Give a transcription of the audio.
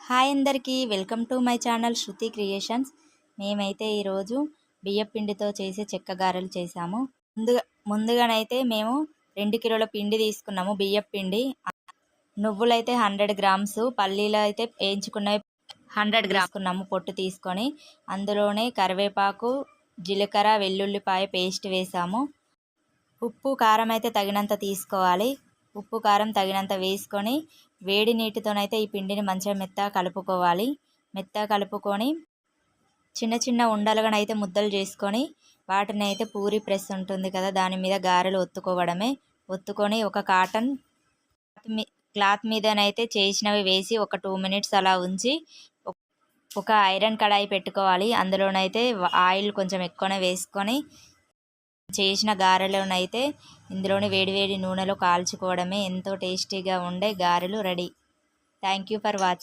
Hi అందరికీ welcome to my channel Shruti creations. మేమైతే ఈరోజు బియ్యం పిండితో చేసే చెక్క గారెలు చేసాము. ముందుగానైతే మేము 2 కిలోల పిండి తీసుకున్నాము. బియ్యం పిండి, నువ్వులైతే 100 గ్రామ్స్, పల్లీలు అయితే వేయించుకున్నవి 100 గ్రామ్స్ తీసుకున్నాము పొట్టు తీసుకొని. అందులోనే కరివేపాకు, జీలకర్ర, వెల్లుల్లిపాయ పేస్ట్ వేసాము. ఉప్పు కారం అయితే తగినంత తీసుకోవాలి. ఉప్పు కారం తగినంత వేసుకొని వేడి నీటితోనైతే ఈ పిండిని మంచిగా మెత్తగా కలుపుకోవాలి. మెత్తగా కలుపుకొని చిన్న చిన్న ఉండలుగానైతే ముద్దలు చేసుకొని వాటిని అయితే పూరి ప్రెస్ ఉంటుంది కదా, దాని మీద గారెలు ఒత్తుకోవడమే. ఒత్తుకొని ఒక కాటన్ క్లాత్ మీదనైతే చేసినవి వేసి ఒక 2 మినిట్స్ అలా ఉంచి ఒక ఐరన్ కడాయి పెట్టుకోవాలి. అందులోనైతే ఆయిల్ కొంచెం ఎక్కువనే వేసుకొని చేసిన గారెలోనైతే ఇందులోని వేడివేడి నూనెలో కాల్చుకోవడమే. ఎంతో టేస్టీగా ఉండే గారెలు ready. Thank you for watching.